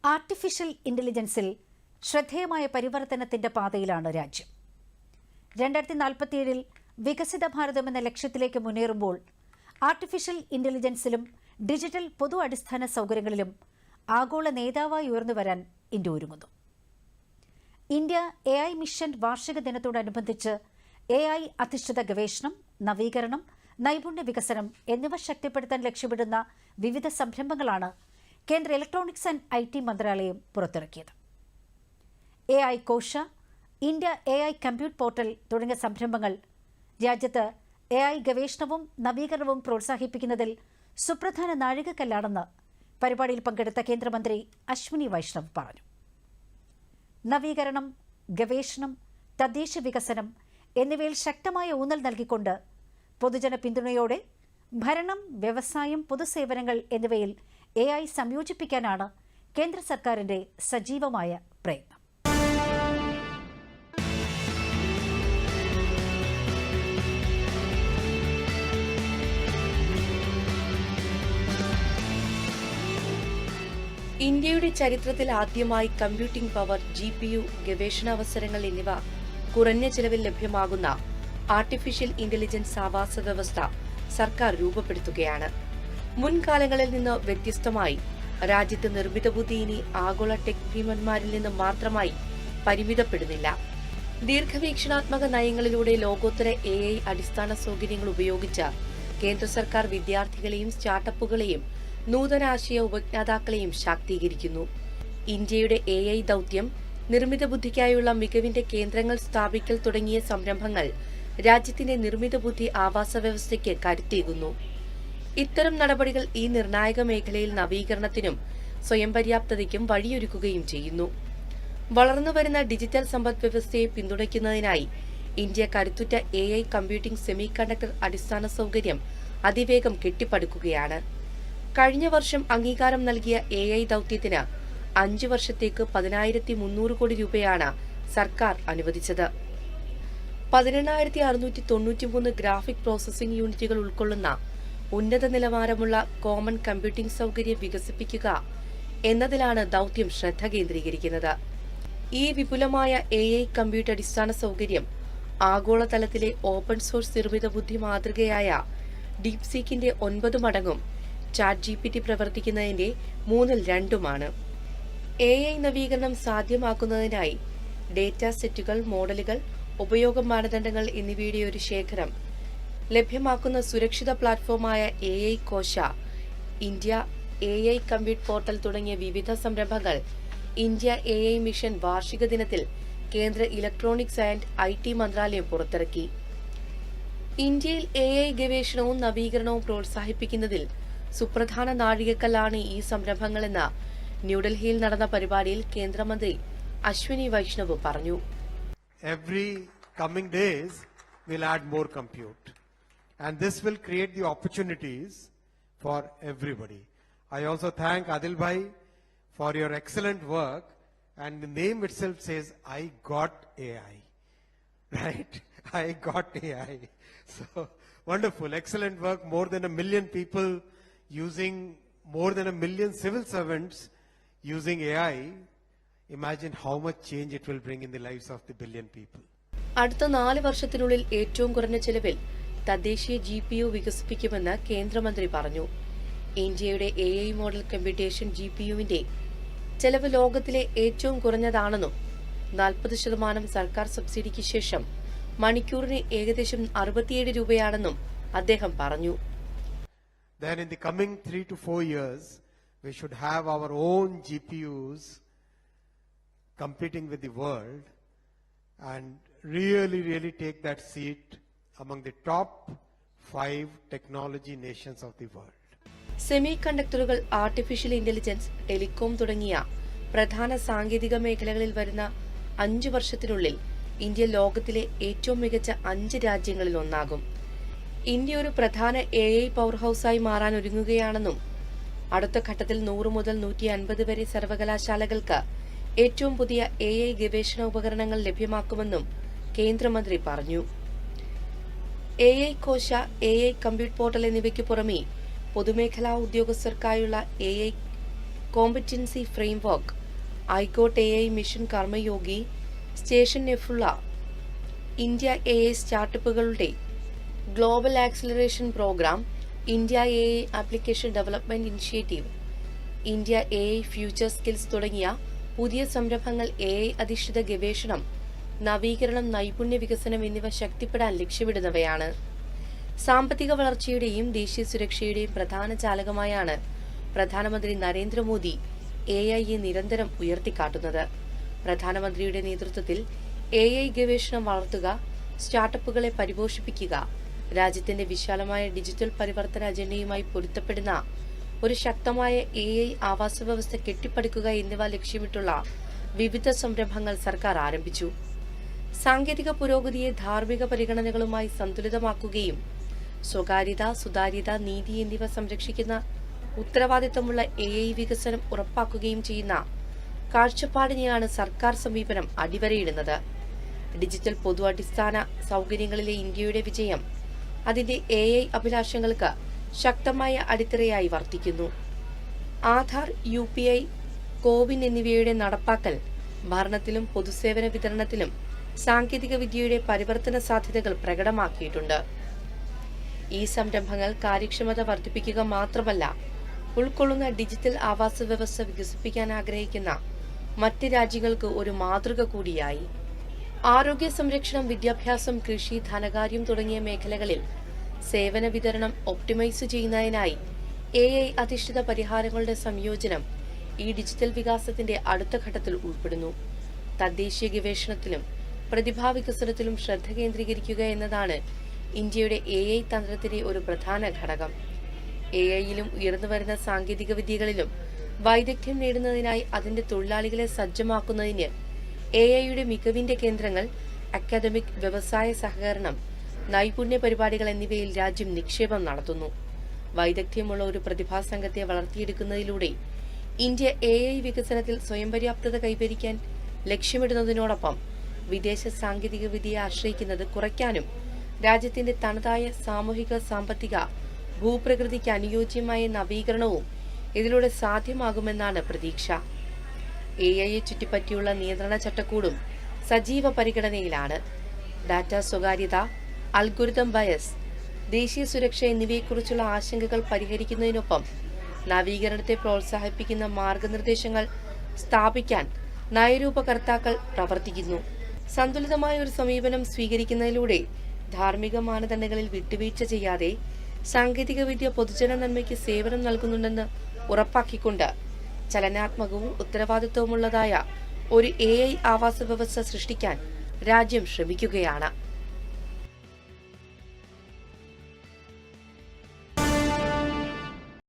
Artificial ഇന്റലിജൻസിൽ ശ്രദ്ധേയമായ പരിവർത്തനത്തിന്റെ പാതയിലാണ് രാജ്യം. 2047 വികസിത ഭാരതം എന്ന ലക്ഷ്യത്തിലേക്ക് മുന്നേറുമ്പോൾ ആർട്ടിഫിഷ്യൽ ഇന്റലിജൻസിലും ഡിജിറ്റൽ പൊതു അടിസ്ഥാന സൗകര്യങ്ങളിലും ആഗോള നേതാവായി ഉയർന്നുവരാൻ ഇന്ത്യ ഒരുങ്ങുന്നു. ഇന്ത്യ AI മിഷൻ വാർഷിക ദിനത്തോടനുബന്ധിച്ച് AI അധിഷ്ഠിത ഗവേഷണം, നവീകരണം, നൈപുണ്യ വികസനം എന്നിവ ശക്തിപ്പെടുത്താൻ ലക്ഷ്യമിടുന്ന വിവിധ സംരംഭങ്ങളാണ് കേന്ദ്ര ഇലക്ട്രോണിക്സ് ആൻഡ് IT മന്ത്രാലയം പുറത്തിറക്കിയത്. AI കോശ, ഇന്ത്യ AI കമ്പ്യൂട്ട് പോർട്ടൽ തുടങ്ങിയ സംരംഭങ്ങൾ രാജ്യത്ത് AI ഗവേഷണവും നവീകരണവും പ്രോത്സാഹിപ്പിക്കുന്നതിൽ സുപ്രധാന നാഴികക്കല്ലാണെന്ന് പരിപാടിയിൽ പങ്കെടുത്ത കേന്ദ്രമന്ത്രി അശ്വിനി വൈഷ്ണവ് പറഞ്ഞു. നവീകരണം, ഗവേഷണം, തദ്ദേശ വികസനം എന്നിവയിൽ ശക്തമായ ഊന്നൽ നൽകിക്കൊണ്ട് പൊതുജന പിന്തുണയോടെ ഭരണം, വ്യവസായം, പൊതുസേവനങ്ങൾ എന്നിവയിൽ AI സംയോജിപ്പിക്കാനാണ് കേന്ദ്ര സർക്കാരിന്റെ സജീവമായ പ്രയത്നം. ഇന്ത്യയുടെ ചരിത്രത്തിൽ ആദ്യമായി കമ്പ്യൂട്ടിംഗ് പവർ, GPU, ഗവേഷണാവസരങ്ങൾ എന്നിവ കുറഞ്ഞ ചിലവിൽ ലഭ്യമാകുന്ന ആർട്ടിഫിഷ്യൽ ഇന്റലിജൻസ് ആവാസ വ്യവസ്ഥ സർക്കാർ രൂപപ്പെടുത്തുകയാണ്. മുൻകാലങ്ങളിൽ നിന്ന് വ്യത്യസ്തമായി രാജ്യത്ത് നിർമ്മിത ബുദ്ധി ഇനി ആഗോള ടെക് ഭീമന്മാരിൽ നിന്ന് മാത്രമായി പരിമിതപ്പെടുന്നില്ല. ദീർഘവീക്ഷണാത്മക നയങ്ങളിലൂടെ ലോകോത്തര AI അടിസ്ഥാന സൗകര്യങ്ങൾ ഉപയോഗിച്ച് കേന്ദ്ര സർക്കാർ വിദ്യാർത്ഥികളെയും സ്റ്റാർട്ടപ്പുകളെയും നൂതനാശയ ഉപജ്ഞാതാക്കളെയും ശാക്തീകരിക്കുന്നു. ഇന്ത്യയുടെ AI ദൌത്യം, നിർമ്മിത ബുദ്ധിക്കായുള്ള മികവിന്റെ കേന്ദ്രങ്ങൾ സ്ഥാപിക്കൽ തുടങ്ങിയ സംരംഭങ്ങൾ രാജ്യത്തിന്റെ നിർമ്മിത ബുദ്ധി ആവാസ വ്യവസ്ഥയ്ക്ക് കരുത്തേകുന്നു. ഇത്തരം നടപടികൾ ഈ നിർണായക മേഖലയിൽ നവീകരണത്തിനും സ്വയം പര്യാപ്തതയ്ക്കും വഴിയൊരുക്കുകയും ചെയ്യുന്നു. വളർന്നുവരുന്ന ഡിജിറ്റൽ സമ്പദ് വ്യവസ്ഥയെ പിന്തുണയ്ക്കുന്നതിനായി ഇന്ത്യ കരുത്തുറ്റ AI കമ്പ്യൂട്ടിംഗ് സെമി കണ്ടക്ടർ അടിസ്ഥാന സൗകര്യം അതിവേഗം കെട്ടിപ്പടുക്കുകയാണ്. കഴിഞ്ഞ വർഷം അംഗീകാരം നൽകിയ AI ദൌത്യത്തിന് 5 വർഷത്തേക്ക് 10,300 കോടി രൂപയാണ് സർക്കാർ അനുവദിച്ചത്. 18,693 ഗ്രാഫിക് പ്രോസസിംഗ് യൂണിറ്റുകൾ ഉൾക്കൊള്ളുന്ന ഉന്നത നിലവാരമുള്ള കോമൺ കമ്പ്യൂട്ടിംഗ് സൗകര്യം വികസിപ്പിക്കുക എന്നതിലാണ് ദൌത്യം ശ്രദ്ധ കേന്ദ്രീകരിക്കുന്നത്. ഈ വിപുലമായ AI കമ്പ്യൂട്ട് അടിസ്ഥാന സൗകര്യം ആഗോളതലത്തിലെ ഓപ്പൺ സോഴ്സ് നിർമ്മിത ബുദ്ധി മാതൃകയായ ഡീപ്സീക്കിന്റെ 9 മടങ്ങും ChatGPT പ്രവർത്തിക്കുന്നതിന്റെ 2/3 AI നവീകരണം സാധ്യമാക്കുന്നതിനായി ഡേറ്റാ സെറ്റുകൾ, മോഡലുകൾ, ഉപയോഗ മാനദണ്ഡങ്ങൾ എന്നിവയുടെ ഒരു ശേഖരം ലഭ്യമാക്കുന്ന സുരക്ഷിത പ്ലാറ്റ്ഫോമായ AI കോശ, ഇന്ത്യ AI കമ്പ്യൂട്ട് പോർട്ടൽ തുടങ്ങിയ വിവിധ സംരംഭങ്ങൾ ഇന്ത്യ AI മിഷൻ വാർഷിക ദിനത്തിൽ കേന്ദ്ര ഇലക്ട്രോണിക്സ് ആൻഡ് IT മന്ത്രാലയം പുറത്തിറക്കി. ഇന്ത്യയിൽ AI ഗവേഷണവും നവീകരണവും പ്രോത്സാഹിപ്പിക്കുന്നതിൽ സുപ്രധാന നാഴികക്കല്ലാണ് ഈ സംരംഭങ്ങളെന്ന് ന്യൂഡൽഹിയിൽ നടന്ന പരിപാടിയിൽ കേന്ദ്രമന്ത്രി അശ്വിനി വൈഷ്ണവ് പറഞ്ഞു. Every coming days will add more compute, and this will create the opportunities for everybody. I also thank Adil Bhai for your excellent work, and the name itself says I got AI, right? I got AI. So wonderful, excellent work. More than 1 million people using, more than 1 million civil servants using AI. Imagine how much change it will bring in the lives of the billion people. അടുത്ത 4 വർഷത്തിനുള്ളിൽ ഏറ്റവും കുറഞ്ഞ ചെലവിൽ തദ്ദേശീയ GPU വികസിപ്പിക്കുമെന്ന് കേന്ദ്രമന്ത്രി പറഞ്ഞു. ഇന്ത്യയുടെ AI model computation GPUവിന്റെ ചെലവ് ലോകത്തിലെ ഏറ്റവും കുറഞ്ഞതാണെന്നും 40% സർക്കാർ സബ്സിഡിക്ക് ശേഷം മണിക്കൂറിന് ഏകദേശം 67 രൂപയാണെന്നും അദ്ദേഹം പറഞ്ഞു. Then in the coming 3 to 4 years, we should have our own GPUs competing with the world and really take that seat among the top 5 technology nations of the world. Semi കണ്ടക്ടറുകൾ, ആർട്ടിഫിഷ്യൽ ഇന്റലിജൻസ്, ടെലികോം തുടങ്ങിയ പ്രധാന സാങ്കേതിക മേഖലകളിൽ വരുന്ന 5 വർഷത്തിനുള്ളിൽ India ലോകത്തിലെ ഏറ്റവും മികച്ച 5 രാജ്യങ്ങളിൽ ഒന്നാകും. ഇന്ത്യ ഒരു പ്രധാന AI പവർ ഹൌസായി മാറാൻ ഒരുങ്ങുകയാണെന്നും അടുത്ത ഘട്ടത്തിൽ 100 മുതൽ 150 വരെ സർവകലാശാലകൾക്ക് ഏറ്റവും പുതിയ AI ഗവേഷണ ഉപകരണങ്ങൾ ലഭ്യമാക്കുമെന്നും കേന്ദ്രമന്ത്രി പറഞ്ഞു. AI കോശ, AI കമ്പ്യൂട്ട് പോർട്ടൽ എന്നിവയ്ക്ക് പുറമെ പൊതുമേഖലാ ഉദ്യോഗസ്ഥർക്കായുള്ള AI competency framework, iGOT AI mission Karmayogi, station നെഫുള്ള, ഇന്ത്യ AI സ്റ്റാർട്ടപ്പുകളുടെ global acceleration programme, India AI application development initiative, India AI future skills തുടങ്ങിയ പുതിയ സംരംഭങ്ങൾ AI അധിഷ്ഠിത ഗവേഷണം, നവീകരണം, നൈപുണ്യ വികസനം എന്നിവ ശക്തിപ്പെടാൻ ലക്ഷ്യമിടുന്നവയാണ്. സാമ്പത്തിക വളർച്ചയുടെയും ദേശീയ സുരക്ഷയുടെയും പ്രധാന ചാലകമായാണ് പ്രധാനമന്ത്രി നരേന്ദ്രമോദി AI നിരന്തരം ഉയർത്തിക്കാട്ടുന്നത്. പ്രധാനമന്ത്രിയുടെ നേതൃത്വത്തിൽ AI ഗവേഷണം വളർത്തുക, സ്റ്റാർട്ടപ്പുകളെ പരിപോഷിപ്പിക്കുക, രാജ്യത്തിന്റെ വിശാലമായ ഡിജിറ്റൽ പരിവർത്തന അജണ്ടയുമായി പൊരുത്തപ്പെടുന്ന ഒരു ശക്തമായ AI ആവാസ വ്യവസ്ഥ കെട്ടിപ്പടുക്കുക എന്നിവ ലക്ഷ്യമിട്ടുള്ള വിവിധ സംരംഭങ്ങൾ സർക്കാർ ആരംഭിച്ചു. സാങ്കേതിക പുരോഗതിയെ ധാർമ്മിക പരിഗണനകളുമായി സന്തുലിതമാക്കുകയും സ്വകാര്യത, സുതാര്യത, നീതി എന്നിവ സംരക്ഷിക്കുന്ന ഉത്തരവാദിത്തമുള്ള AI വികസനം ഉറപ്പാക്കുകയും ചെയ്യുന്ന കാഴ്ചപ്പാടിനെയാണ് സർക്കാർ സമീപനം അടിവരയിടുന്നത്. ഡിജിറ്റൽ പൊതു അടിസ്ഥാന സൗകര്യങ്ങളിലെ ഇന്ത്യയുടെ വിജയം അതിന്റെ AI അഭിലാഷങ്ങൾക്ക് ശക്തമായ അടിത്തറയായി വർത്തിക്കുന്നു. ആധാർ, UPI, കോവിൻ എന്നിവയുടെ നടപ്പാക്കൽ ഭരണത്തിലും പൊതുസേവന വിതരണത്തിലും സാങ്കേതിക വിദ്യയുടെ പരിവർത്തന സാധ്യതകൾ പ്രകടമാക്കിയിട്ടുണ്ട്. ഈ സംരംഭങ്ങൾ കാര്യക്ഷമത വർദ്ധിപ്പിക്കുക മാത്രമല്ല, ഉൾക്കൊള്ളുന്ന ഡിജിറ്റൽ ആവാസ വ്യവസ്ഥ വികസിപ്പിക്കാൻ ആഗ്രഹിക്കുന്ന മറ്റ് രാജ്യങ്ങൾക്ക് ഒരു മാതൃക കൂടിയായി. ആരോഗ്യ സംരക്ഷണം, വിദ്യാഭ്യാസം, കൃഷി, ധനകാര്യം തുടങ്ങിയ മേഖലകളിൽ സേവന വിതരണം ഒപ്റ്റിമൈസ് ചെയ്യുന്നതിനായി AI അധിഷ്ഠിത പരിഹാരങ്ങളുടെ സംയോജനം ഈ ഡിജിറ്റൽ വികാസത്തിന്റെ അടുത്ത ഘട്ടത്തിൽ ഉൾപ്പെടുന്നു. തദ്ദേശീയ ഗവേഷണത്തിലും പ്രതിഭാ വികസനത്തിലും ശ്രദ്ധ കേന്ദ്രീകരിക്കുക എന്നതാണ് ഇന്ത്യയുടെ AI തന്ത്രത്തിന്റെ ഒരു പ്രധാന ഘടകം. AI-യിലും ഉയർന്നുവരുന്ന സാങ്കേതിക വിദ്യകളിലും വൈദഗ്ധ്യം നേടുന്നതിനായി അതിന്റെ തൊഴിലാളികളെ സജ്ജമാക്കുന്നതിന് AI-യുടെ മികവിന്റെ കേന്ദ്രങ്ങൾ, അക്കാദമിക്, വ്യവസായ സഹകരണം, നൈപുണ്യ പരിപാടികൾ എന്നിവയിൽ രാജ്യം നിക്ഷേപം നടത്തുന്നു. വൈദഗ്ധ്യമുള്ള ഒരു പ്രതിഭാ സംഘത്തെ വളർത്തിയെടുക്കുന്നതിലൂടെ ഇന്ത്യ AI വികസനത്തിൽ സ്വയം പര്യാപ്തത കൈവരിക്കാൻ ലക്ഷ്യമിടുന്നതിനോടൊപ്പം വിദേശ സാങ്കേതിക വിദ്യയെ ആശ്രയിക്കുന്നത് കുറയ്ക്കാനും രാജ്യത്തിന്റെ തനതായ സാമൂഹിക, സാമ്പത്തിക, ഭൂപ്രകൃതിക്ക് അനുയോജ്യമായ നവീകരണവും ഇതിലൂടെ സാധ്യമാകുമെന്നാണ് പ്രതീക്ഷ. AI-യെ ചുറ്റിപ്പറ്റിയുള്ള നിയന്ത്രണ ചട്ടക്കൂടും സജീവ പരിഗണനയിലാണ്. ഡാറ്റ സ്വകാര്യത, അൽഗോരിതം ബയസ്, ദേശീയ സുരക്ഷ എന്നിവയെക്കുറിച്ചുള്ള ആശങ്കകൾ പരിഹരിക്കുന്നതിനൊപ്പം നവീകരണത്തെ പ്രോത്സാഹിപ്പിക്കുന്ന മാർഗനിർദ്ദേശങ്ങൾ സ്ഥാപിക്കാൻ നയരൂപകർത്താക്കൾ പ്രവർത്തിക്കുന്നു. സന്തുലിതമായ ഒരു സമീപനം സ്വീകരിക്കുന്നതിലൂടെ ധാർമ്മിക മാനദണ്ഡങ്ങളിൽ വിട്ടുവീഴ്ച ചെയ്യാതെ സാങ്കേതികവിദ്യ പൊതുജന നന്മയ്ക്ക് സേവനം നൽകുന്നുണ്ടെന്ന് ഉറപ്പാക്കിക്കൊണ്ട് ചലനാത്മകവും ഉത്തരവാദിത്വമുള്ളതായ ഒരു AI ആവാസ വ്യവസ്ഥ സൃഷ്ടിക്കാൻ രാജ്യം ശ്രമിക്കുകയാണ്.